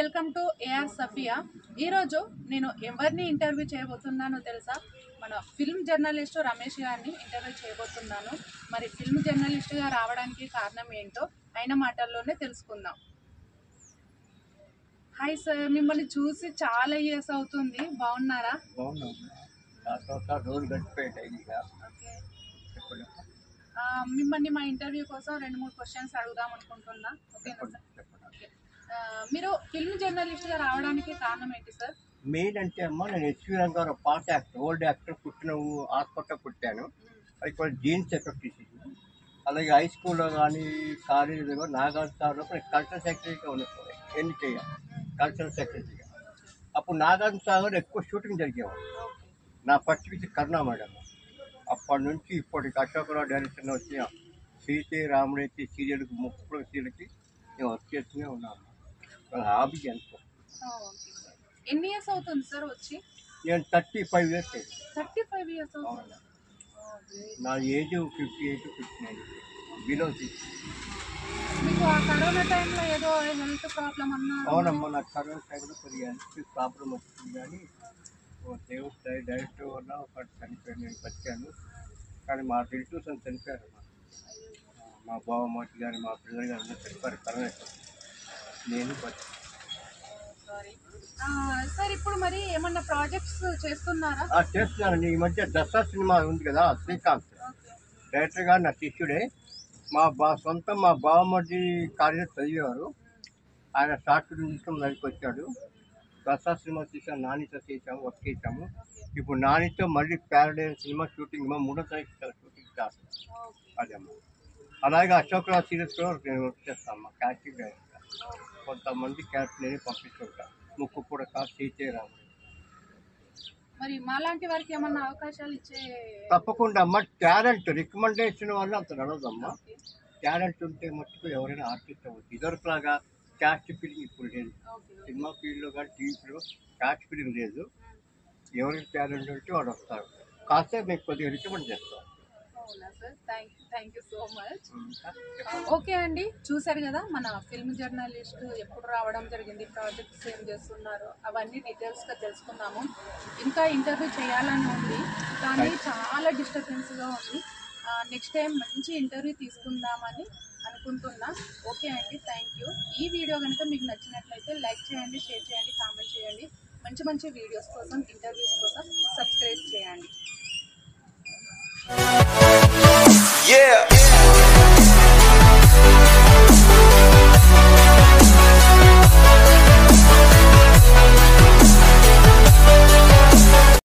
Welcome to AR Safia. ఈరోజు నేను ఎవరిని ఇంటర్వ్యూ చేయబోతున్నానో తెలుసా? మన ఫిల్మ్ జర్నలిస్టు రమేష్ గారిని ఇంటర్వ్యూ చేయబోతున్నాను. మరి ఫిల్మ్ జర్నలిస్టుగా రావడానికి కారణం ఏంటో ఆయన మాటల్లోనే తెలుసుకుందాం. హాయ్ సార్, మిమ్మల్ని చూసి చాలా ఇయర్స్ అవుతుంది, బాగున్నారా? మిమ్మల్ని మా ఇంటర్వ్యూ కోసం 2-3 క్వశ్చన్స్ అడుగుదాం అనుకుంటున్నా. ఓకేనా సార్? మీరు ఫిల్మ్ జర్నలిస్ట్గా రావడానికి కారణం ఏంటి సార్? మెయిన్ అంటే అమ్మ, నేను ఎస్వి రంగారావు పాత యాక్టర్, ఓల్డ్ యాక్టర్, పుట్టిన హాస్పిటల్ పుట్టాను. అది కూడా జీన్స్ ఎఫెక్ట్ ఇచ్చింది. అలాగే హై స్కూల్లో కానీ కాలేజీలో కానీ నాగార్జునసాగర్లో కల్చరల్ సెక్రటరీగా ఉన్నప్పుడు ఎన్ని చేయాలి, కల్చరల్ సెక్రటరీగా. అప్పుడు నాగార్జునసాగర్ ఎక్కువ షూటింగ్ జరిగేవాడు. నా ఫస్ట్ పిక్చర్ కరుణ మేడం. అప్పటి నుంచి ఇప్పటికి అశోకరావు డైరెక్షన్ వచ్చిన సీతే రాముడైతే సీరియల్కి 30 సీరియల్కి నేను వర్క్ చేస్తూనే ఉన్నాను. హాబీ అనుకో. ఎన్ని ఇయర్స్ అవుతుంది సార్ వచ్చి? నేను 35 ఇయర్స్. 35 ఇయర్స్ అవుతుంది. నా ఏజ్ 58, 59, బిలో 60. మీకు ఆ కరోనా టైంలో ఏదో హెల్త్ ప్రాబ్లం అన్నారు? అవునమ్మా, నాకు కరోనా టైంలో కొద్దిగా హెల్త్ ప్రాబ్లం వచ్చింది. కానీ దేవుడు డైరెక్ట్ వల్ల ఒకటి చనిపోయాను, నేను బతికాను. కానీ మా రిలేటివ్స్ అని చనిపోయారు. మా బావమ్మకి కానీ మా పిల్లలు కానీ అందరూ చనిపోయారు కరోనా. నేను బతికాను. సార్ ఇప్పుడు మరి ఏమన్నా ప్రాజెక్ట్స్ చేస్తున్నారా? చేస్తున్నానండి. ఈ మధ్య దసరా సినిమా ఉంది కదా, శ్రీకాంత్ డైరెక్టర్ గారు నా శిష్యుడే. మా సొంతం మా బావమ్మడి కాలేజీ చదివేవారు. ఆయన షార్ట్ ఫిల్మ్ తీసుకుని నడికి వచ్చాడు. దసరా సినిమా తీసాము, నానితో చేసాము, వర్క్ చేసాము. ఇప్పుడు నానితో మళ్ళీ ప్యారడైజ్ సినిమా షూటింగ్ 3వ తారీఖు షూటింగ్ స్టార్ట్. అదేమ్మా. అలాగే అశోకరావు సీరియల్స్లో నేను వర్క్ చేస్తాను, క్యాస్టింగ్ డైరెక్టర్. కొంతమంది క్యాస్ట్ నేనే పంపిస్తుంటాను. ముక్కు కూడా కాదు, సీతే రాముడు. మరి మాలాంటి వారికి ఏమన్నా అవకాశాలు ఇచ్చే? తప్పకుండా అమ్మ. టాలెంట్ రికమెండేషన్ వల్ల అంత నడవదమ్మా. టాలెంట్ ఉంటే మట్టుకు ఎవరైనా ఆర్టిస్ట్ అవ్వచ్చు. ఇదివరకులాగా క్యాస్ట్ ఫీలింగ్ ఇప్పుడు లేదు. సినిమా ఫీల్డ్లో కానీ టీవీ ఫీల్డ్లో క్యాస్ట్ ఫీలింగ్ లేదు. ఎవరికి టాలెంట్ ఉంటే వాడు వస్తారు. కాసేపు మీకు కొద్దిగా రికమెండ్ చేస్తాం. అవునా sir? Thank you so much. Okay అండి, చూసారు కదా మన ఫిల్మ్ జర్నలిస్ట్ ఎప్పుడు రావడం జరిగింది, ప్రాజెక్ట్స్ ఏం చేస్తున్నారు, అవన్నీ డీటెయిల్స్గా తెలుసుకున్నాము. ఇంకా ఇంటర్వ్యూ చేయాలని ఉంది కానీ చాలా డిస్టర్బెన్స్గా ఉంది. నెక్స్ట్ టైం మంచి ఇంటర్వ్యూ తీసుకుందామని అనుకుంటున్నా. ఓకే అండి, థ్యాంక్ యూ. ఈ వీడియో కనుక మీకు నచ్చినట్లయితే లైక్ చేయండి, షేర్ చేయండి, కామెంట్ చేయండి. మంచి మంచి వీడియోస్ కోసం, ఇంటర్వ్యూస్ కోసం సబ్స్క్రైబ్ చేయండి. Yeah.